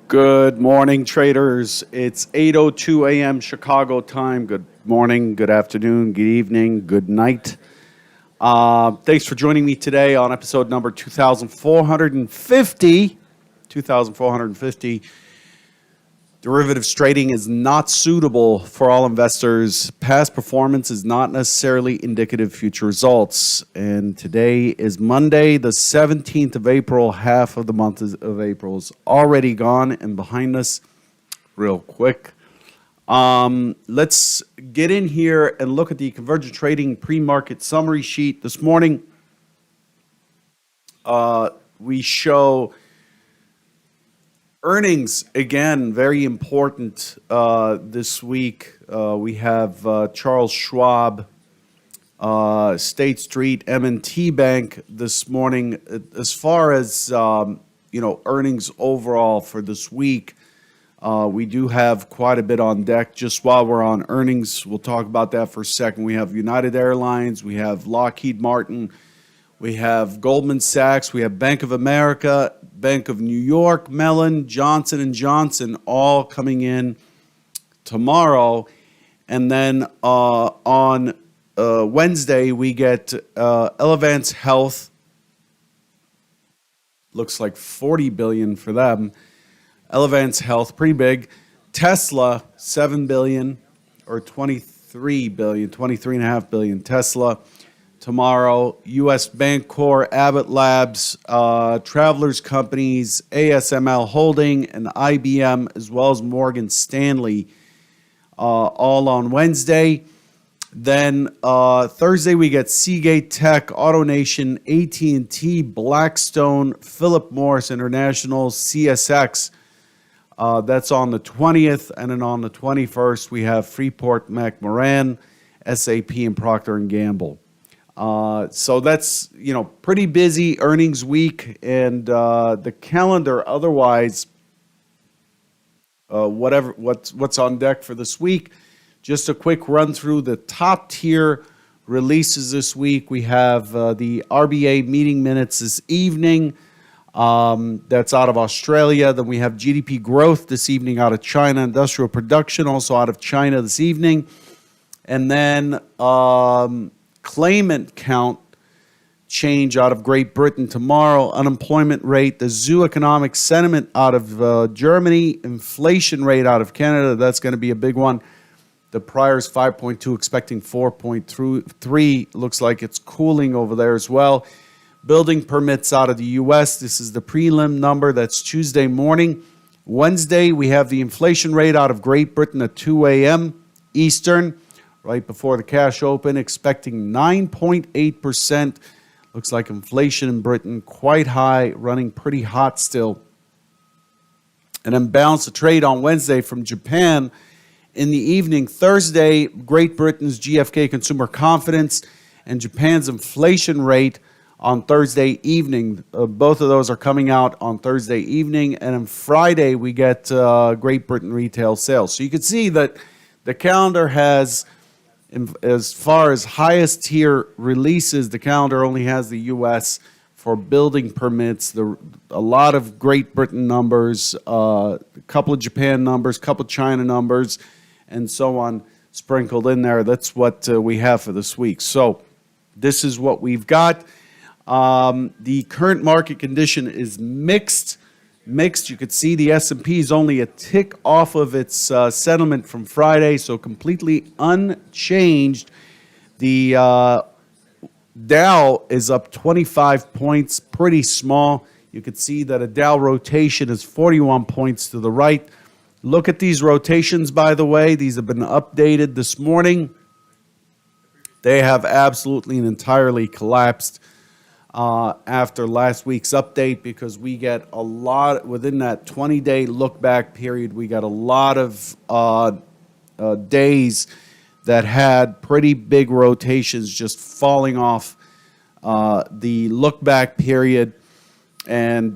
Good morning, traders. It's 8:02 a.m. Chicago time. Good morning, good afternoon, good evening, good night. Thanks for joining me today on episode number 2450. 2450. Derivatives trading is not suitable for all investors. Past performance is not necessarily indicative of future results. And today is Monday, the 17th of April. Half of the month of April is already gone and behind us real quick. Let's get in here and look at the Convergent Trading pre-market summary sheet. This morning, we show earnings, again, very important this week. We have Charles Schwab, State Street, M&T Bank this morning. As far as earnings overall for this week, we do have quite a bit on deck. Just while we're on earnings, we'll talk about that for a second. We have United Airlines, we have Lockheed Martin, we have Goldman Sachs, we have Bank of America, Bank of New York, Mellon, Johnson & Johnson, all coming in tomorrow. And then on Wednesday, we get Elevance Health. Looks like $40 billion for them. Elevance Health, pretty big. Tesla, $7 billion or $23 billion, $23.5 billion. Tesla. Tomorrow, U.S. Bancorp, Abbott Labs, Travelers Companies, ASML Holding, and IBM, as well as Morgan Stanley, all on Wednesday. Then Thursday, we get Seagate Tech, AutoNation, AT&T, Blackstone, Philip Morris International, CSX. That's on the 20th. And then on the 21st, we have Freeport McMoran, SAP, and Procter & Gamble. So that's, pretty busy earnings week, and the calendar otherwise, what's on deck for this week. Just a quick run through the top tier releases this week. We have the RBA meeting minutes this evening. That's out of Australia. Then we have GDP growth this evening out of China. Industrial production also out of China this evening. And then claimant count change out of Great Britain tomorrow, unemployment rate, the zoo economic sentiment out of Germany, inflation rate out of Canada, that's going to be a big one. The prior is 5.2, expecting 4.3. Looks like it's cooling over there as well. Building permits out of the U.S., this is the prelim number, that's Tuesday morning. Wednesday, we have the inflation rate out of Great Britain at 2 a.m. Eastern. Right before the cash open, expecting 9.8%. Looks like inflation in Britain quite high, running pretty hot still. And then balance of trade on Wednesday from Japan in the evening. Thursday, Great Britain's GfK consumer confidence and Japan's inflation rate on Thursday evening. Both of those are coming out on Thursday evening. And on Friday, we get Great Britain retail sales. So you can see that the calendar has, as far as highest tier releases, the calendar only has the U.S. for building permits, a lot of Great Britain numbers, a couple of Japan numbers, a couple of China numbers, and so on sprinkled in there. That's what we have for this week. So this is what we've got. The current market condition is mixed. You could see the S&P is only a tick off of its settlement from Friday, so completely unchanged. The Dow is up 25 points, pretty small. You could see that a Dow rotation is 41 points to the right. Look at these rotations, by the way. These have been updated this morning. They have absolutely and entirely collapsed after last week's update, because we get a lot within that 20-day look-back period. We got a lot of days that had pretty big rotations just falling off the look-back period. And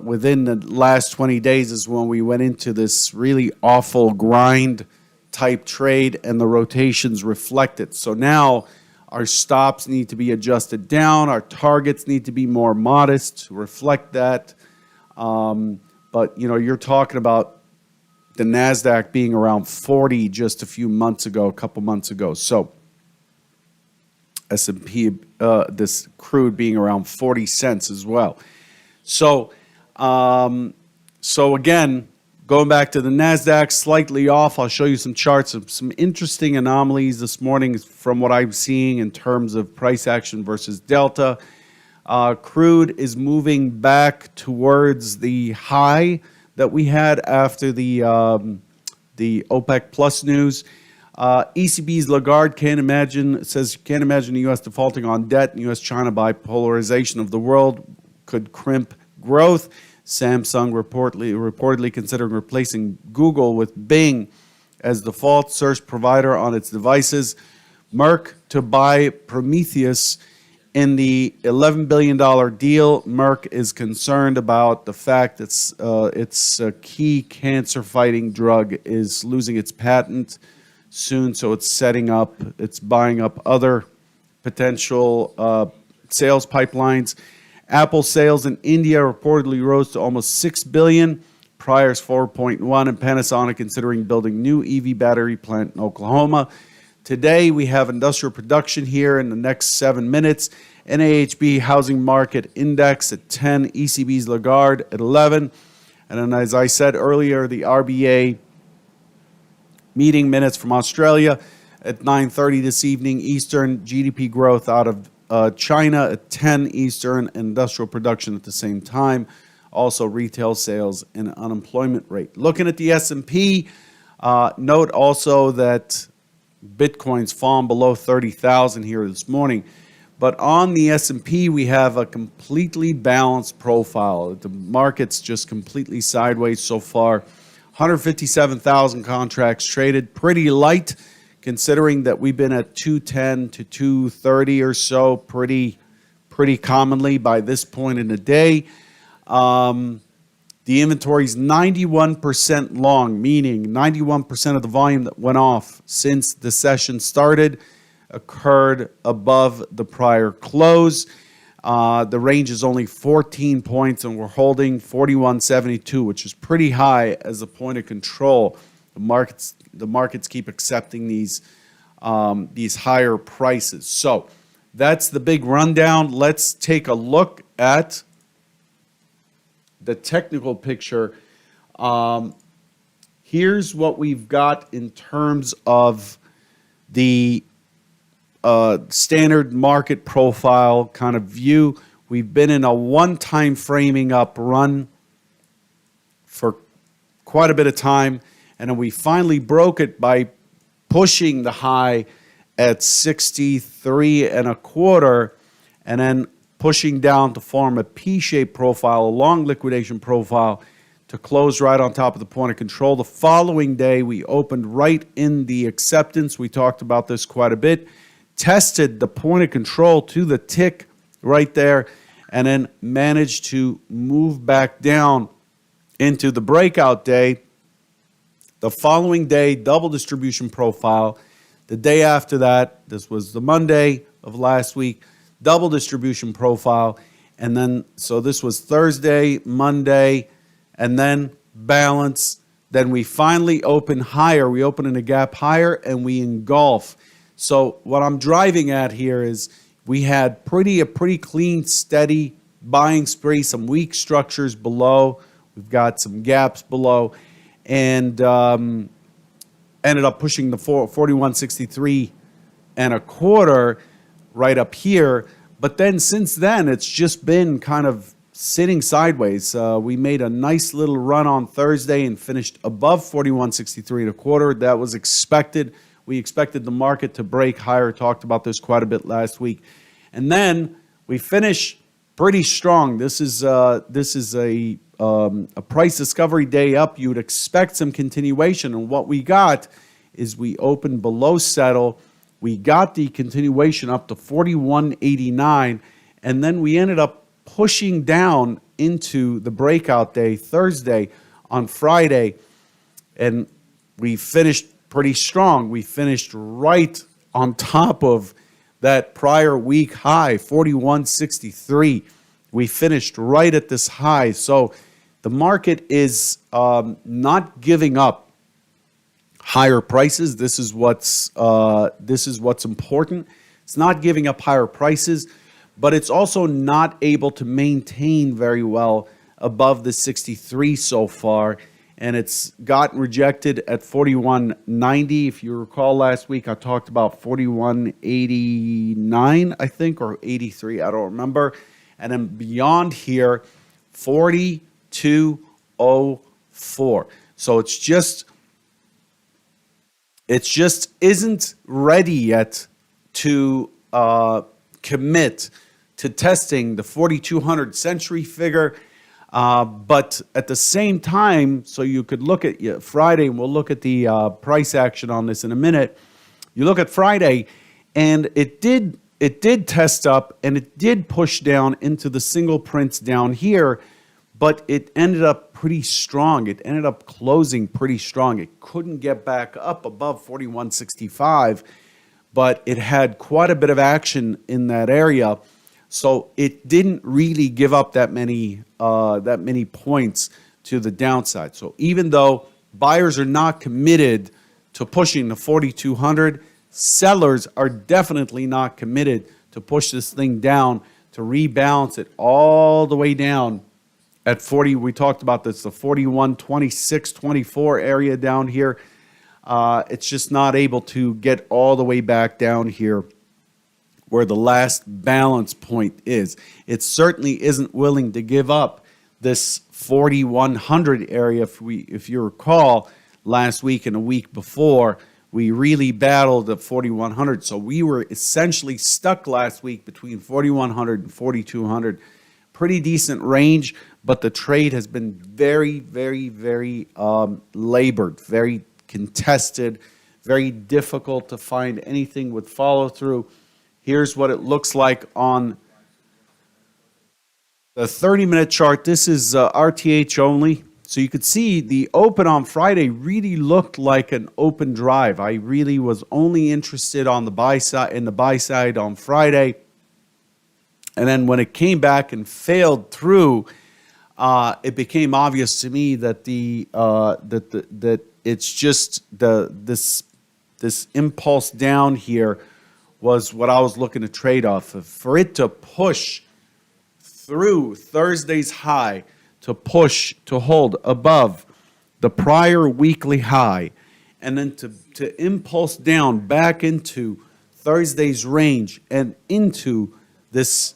within the last 20 days is when we went into this really awful grind type trade, and the rotations reflect it. So now our stops need to be adjusted down. Our targets need to be more modest to reflect that. But, you're talking about the NASDAQ being around 40 just a couple months ago. So S&P, this crude being around 40 cents as well. So, again, going back to the NASDAQ, slightly off. I'll show you some charts of some interesting anomalies this morning from what I'm seeing in terms of price action versus delta. Crude is moving back towards the high that we had after the OPEC Plus news. ECB's Lagarde can't imagine the U.S. defaulting on debt, and U.S.-China bipolarization of the world could crimp growth. Samsung reportedly considering replacing Google with Bing as default search provider on its devices. Merck to buy Prometheus in the $11 billion deal. Merck is concerned about the fact that its key cancer-fighting drug is losing its patent soon, so it's buying up other potential sales pipelines. Apple sales in India reportedly rose to almost $6 billion, prior's $4.1, and Panasonic considering building new EV battery plant in Oklahoma. Today, we have industrial production here in the next 7 minutes. NAHB Housing Market Index at 10, ECB's Lagarde at 11. And then, as I said earlier, the RBA meeting minutes from Australia at 9:30 this evening Eastern. GDP growth out of China at 10 Eastern, industrial production at the same time. Also retail sales and unemployment rate. Looking at the S&P, note also that Bitcoin's fallen below 30,000 here this morning. But on the S&P, we have a completely balanced profile. The market's just completely sideways so far. 157,000 contracts traded, pretty light, considering that we've been at 210 to 230 or so pretty commonly by this point in the day. The inventory is 91% long, meaning 91% of the volume that went off since the session started occurred above the prior close. The range is only 14 points, and we're holding 41.72, which is pretty high as a point of control. The markets keep accepting these higher prices. So that's the big rundown. Let's take a look at the technical picture. Here's what we've got in terms of the standard market profile kind of view. We've been in a one-time framing up run for quite a bit of time, and then we finally broke it by pushing the high at 63 and a quarter, and then pushing down to form a P-shaped profile, a long liquidation profile, to close right on top of the point of control. The following day, we opened right in the acceptance. We talked about this quite a bit. Tested the point of control to the tick right there, and then managed to move back down into the breakout day. The following day, double distribution profile. The day after that, this was the Monday of last week, double distribution profile. And then, so this was Thursday, Monday, and then balance. Then we finally open higher. We open in a gap higher, and we engulf. So what I'm driving at here is we had a pretty clean, steady buying spree, some weak structures below. We've got some gaps below, and ended up pushing the 41.63 and a quarter right up here. But then since then, it's just been kind of sitting sideways. We made a nice little run on Thursday and finished above 41.63 and a quarter. That was expected. We expected the market to break higher. Talked about this quite a bit last week. And then we finish pretty strong. This is a price discovery day up. You would expect some continuation. And what we got is we opened below settle. We got the continuation up to 41.89. And then we ended up pushing down into the breakout day Thursday on Friday. And we finished pretty strong. We finished right on top of that prior week high, 41.63. We finished right at this high. So The market is not giving up higher prices. This is what's important. It's not giving up higher prices, but it's also not able to maintain very well above the 63 so far, and it's gotten rejected at 41.90. If you recall last week, I talked about 41.89, I think, or 83, I don't remember. And then beyond here, 42.04. So it's just isn't ready yet to commit to testing the 4200 century figure. But at the same time, so you could look at Friday, and we'll look at the price action on this in a minute. You look at Friday, and it did test up, and it did push down into the single prints down here, but it ended up pretty strong. It ended up closing pretty strong. It couldn't get back up above 41.65, but it had quite a bit of action in that area. So it didn't really give up that many points to the downside. So even though buyers are not committed to pushing the 4,200, sellers are definitely not committed to push this thing down, to rebalance it all the way down at 40. We talked about this, the 41, 26, 24 area down here. It's just not able to get all the way back down here where the last balance point is. It certainly isn't willing to give up this 4,100 area. If you recall, last week and a week before, we really battled at 4,100. So we were essentially stuck last week between 4,100 and 4,200. Pretty decent range, but the trade has been very, very, very labored, very contested, very difficult to find anything with follow through. Here's what it looks like on the 30-minute chart. This is RTH only. So you could see the open on Friday really looked like an open drive. I really was only interested on the buy side on Friday. And then when it came back and failed through, it became obvious to me that that it's just this impulse down here was what I was looking to trade off of. For it to push through Thursday's high, to hold above the prior weekly high, and then to impulse down back into Thursday's range and into this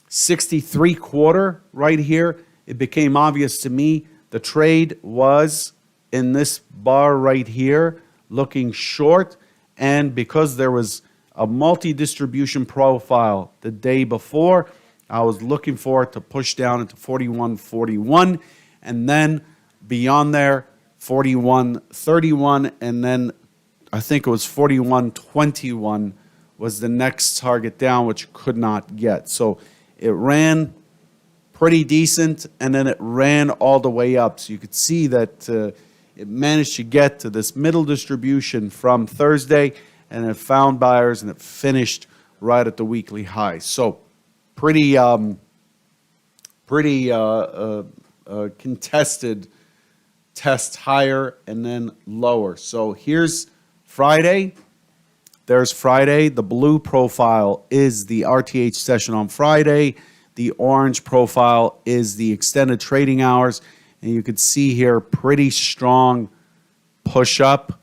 63 quarter right here, it became obvious to me the trade was in this bar right here, looking short, and because there was a multi-distribution profile the day before, I was looking for it to push down into 41.41, and then beyond there, 41.31, and then I think it was 41.21 was the next target down, which could not get. So it ran pretty decent, and then it ran all the way up. So you could see that it managed to get to this middle distribution from Thursday, and it found buyers, and it finished right at the weekly high. So pretty contested test higher and then lower. So here's Friday. There's Friday. The blue profile is the RTH session on Friday. The orange profile is the extended trading hours. And you can see here pretty strong push up,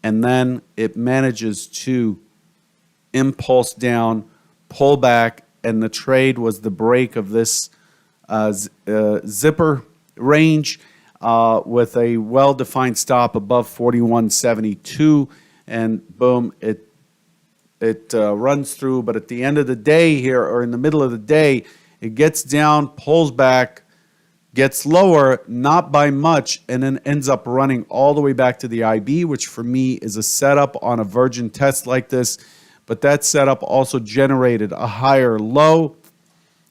and then it manages to impulse down, pull back, and the trade was the break of this zipper range with a well-defined stop above 41.72, and boom, it runs through. But at the end of the day here, or in the middle of the day, it gets down, pulls back, gets lower, not by much, and then ends up running all the way back to the IB, which for me is a setup on a virgin test like this. But that setup also generated a higher low.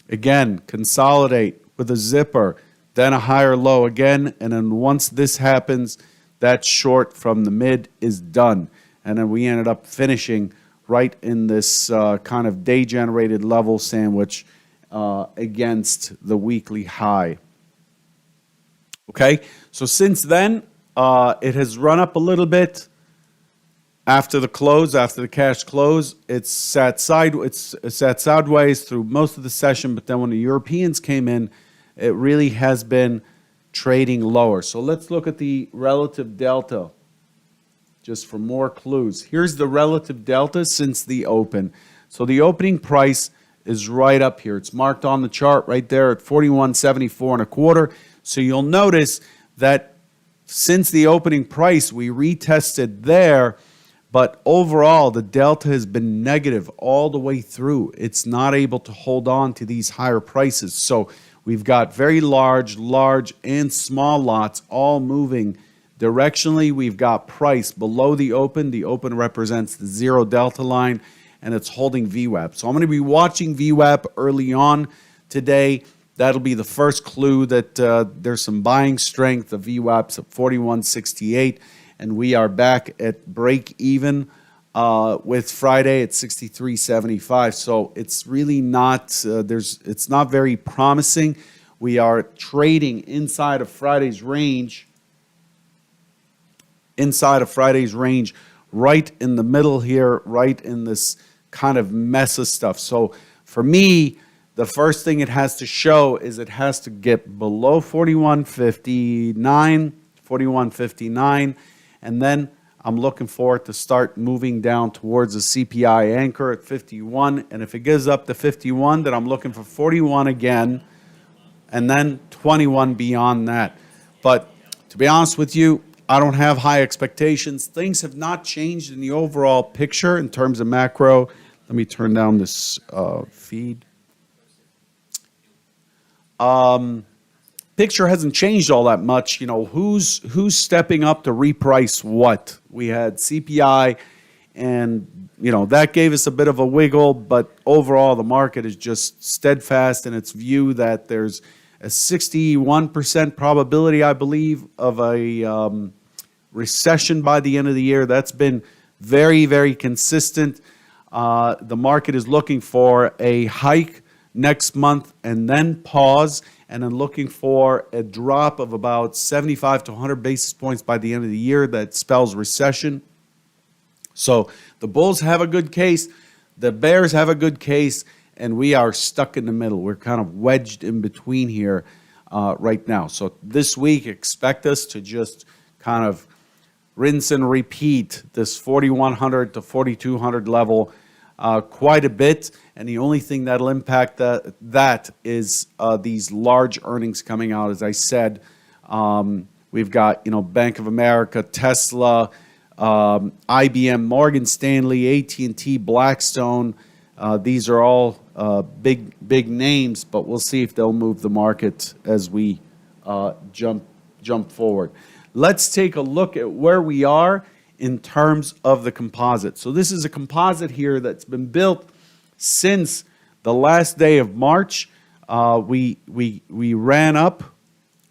Again, consolidate with a zipper, then a higher low again. And then once this happens, that short from the mid is done. And then we ended up finishing right in this kind of day-generated level sandwich against the weekly high. Okay, so since then, it has run up a little bit after the close, after the cash close. It's sat sideways through most of the session, but then when the Europeans came in, it really has been trading lower. So let's look at the relative delta just for more clues. Here's the relative delta since the open. So the opening price is right up here. It's marked on the chart right there at 41.74 and a quarter. So you'll notice that since the opening price, we retested there, but overall the delta has been negative all the way through. It's not able to hold on to these higher prices. So we've got very large, and small lots all moving directionally. We've got price below the open. The open represents the zero delta line, and it's holding VWAP. So I'm going to be watching VWAP early on today. That'll be the first clue that there's some buying strength. The VWAP's at 41.68, and we are back at break even with Friday at 63.75. So it's really not it's not very promising. We are trading inside of Friday's range. Right in the middle here, right in this kind of mess of stuff. So for me, the first thing it has to show is it has to get below 41.59, and then I'm looking for it to start moving down towards the CPI anchor at 51, and if it gives up to 51, then I'm looking for 41 again, and then 21 beyond that. But to be honest with you, I don't have high expectations. Things have not changed in the overall picture in terms of macro. Let me turn down this feed. Picture hasn't changed all that much. You know, who's stepping up to reprice what? We had CPI, and you know that gave us a bit of a wiggle, but overall the market is just steadfast in its view that there's a 61% probability, I believe, of a recession by the end of the year. That's been very, very consistent. The market is looking for a hike next month and then pause, and then looking for a drop of about 75 to 100 basis points by the end of the year. That spells recession. So the bulls have a good case, the bears have a good case, and we are stuck in the middle. We're kind of wedged in between here right now. So this week, expect us to just kind of rinse and repeat this 4,100 to 4,200 level quite a bit. And the only thing that'll impact that is these large earnings coming out. As I said, we've got Bank of America, Tesla, IBM, Morgan Stanley, AT&T, Blackstone. These are all big names, but we'll see if they'll move the market as we jump forward. Let's take a look at where we are in terms of the composite. So this is a composite here that's been built since the last day of March. We ran up,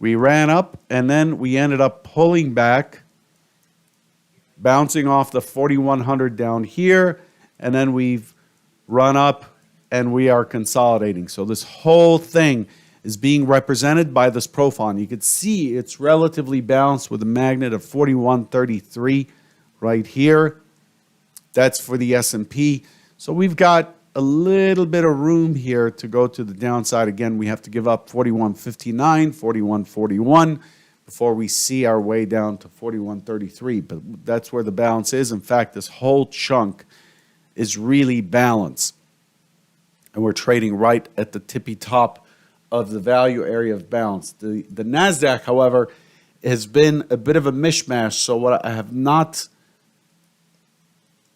and then we ended up pulling back, bouncing off the 4,100 down here, and then we've run up and we are consolidating. So this whole thing is being represented by this profile. And you can see it's relatively balanced with a magnet of 4133 right here. That's for the S&P. So we've got a little bit of room here to go to the downside. Again, we have to give up 4159, 4141 before we see our way down to 4133. But that's where the balance is. In fact, this whole chunk is really balanced. And we're trading right at the tippy top of the value area of balance. The NASDAQ, however, has been a bit of a mishmash. So what I have not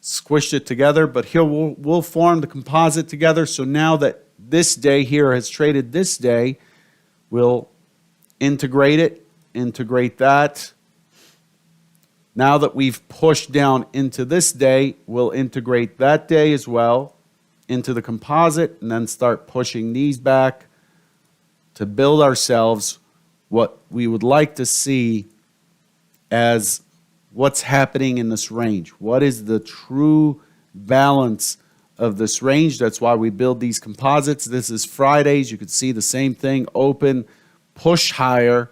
squished it together, but here we'll form the composite together. So now that this day here has traded this day, we'll integrate it, integrate that. Now that we've pushed down into this day, we'll integrate that day as well into the composite, and then start pushing these back to build ourselves what we would like to see as what's happening in this range. What is the true balance of this range? That's why we build these composites. This is Fridays. You can see the same thing. Open, push higher,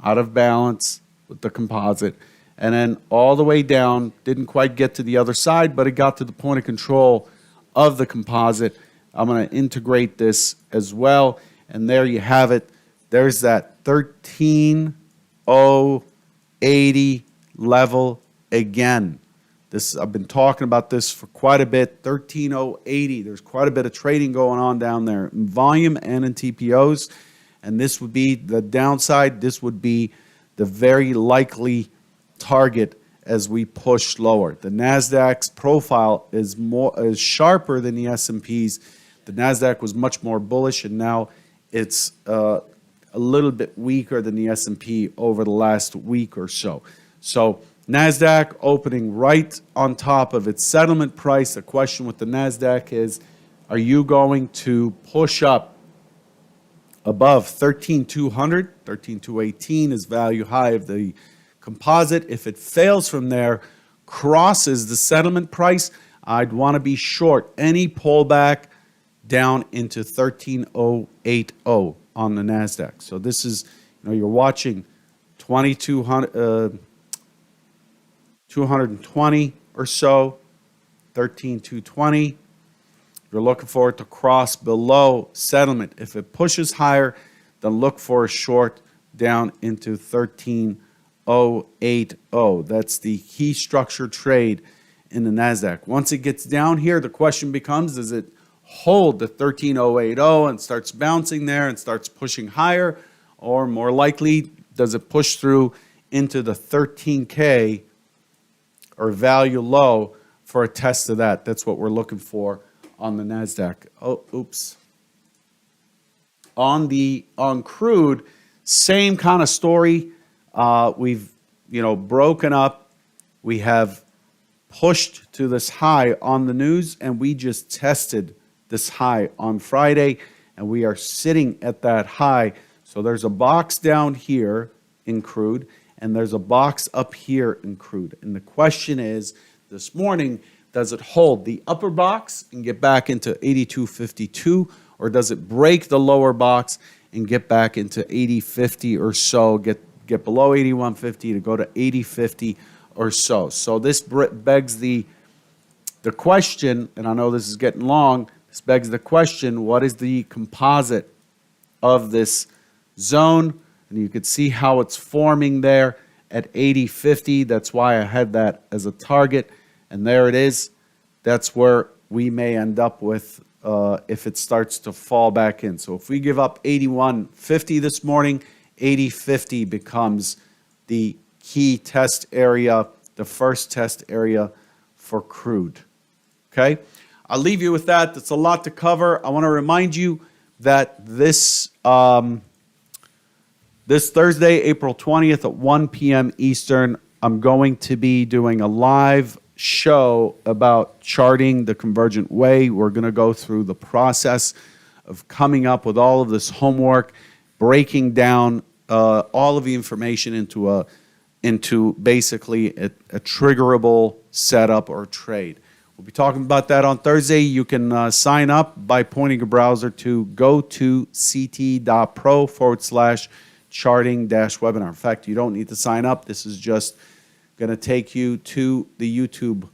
out of balance with the composite. And then all the way down, didn't quite get to the other side, but it got to the point of control of the composite. I'm going to integrate this as well. And there you have it. There's that 13,080 level again. This, I've been talking about this for quite a bit. 13,080. There's quite a bit of trading going on down there in volume and in TPOs. And this would be the downside. This would be the very likely target as we push lower. The Nasdaq's profile is sharper than the S&P's. The Nasdaq was much more bullish, and now it's a little bit weaker than the S&P over the last week or so. So Nasdaq opening right on top of its settlement price. The question with the Nasdaq is, are you going to push up above 13,200? 13,218 is value high of the composite. If it fails from there, crosses the settlement price, I'd want to be short any pullback down into 13,080 on the Nasdaq. So this is, you're watching 2,200, 220 or so, 13,220. You're looking for it to cross below settlement. If it pushes higher, then look for a short down into 13,080. That's the key structure trade in the Nasdaq. Once it gets down here, the question becomes, does it hold the 13,080 and starts bouncing there and starts pushing higher? Or more likely, does it push through into the 13K or value low for a test of that? That's what we're looking for on the Nasdaq. Oh, oops. On crude, same kind of story. We've broken up. We have pushed to this high on the news, and we just tested this high on Friday, and we are sitting at that high. So there's a box down here in crude, and there's a box up here in crude. And the question is, this morning, does it hold the upper box and get back into 82.52, or does it break the lower box and get back into 80.50 or so, get below 81.50 to go to 80.50 or so? So this begs the question, and I know this is getting long, this begs the question, what is the composite of this zone? And you can see how it's forming there at 80.50. That's why I had that as a target. And there it is. That's where we may end up with if it starts to fall back in. So if we give up 81.50 this morning, 80.50 becomes the key test area, the first test area for crude. Okay? I'll leave you with that. That's a lot to cover. I want to remind you that this Thursday, April 20th at 1 p.m. Eastern, I'm going to be doing a live show about charting the convergent way. We're going to go through the process of coming up with all of this homework, breaking down all of the information into basically a triggerable setup or trade. We'll be talking about that on Thursday. You can sign up by pointing your browser to go-to ct.pro/charting-webinar. In fact, you don't need to sign up. This is just going to take you to the YouTube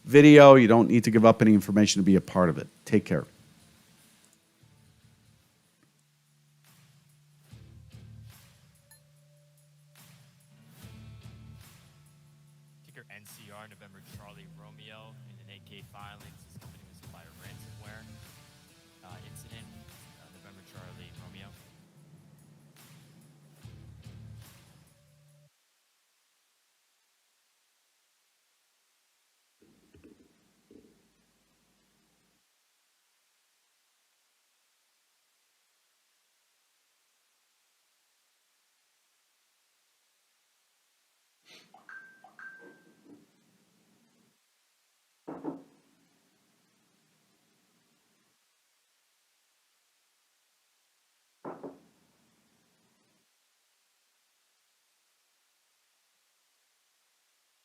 video. You don't need to give up any information to be a part of it. Take care. Ticker NCR, November Charlie Romeo, in an 8K filing.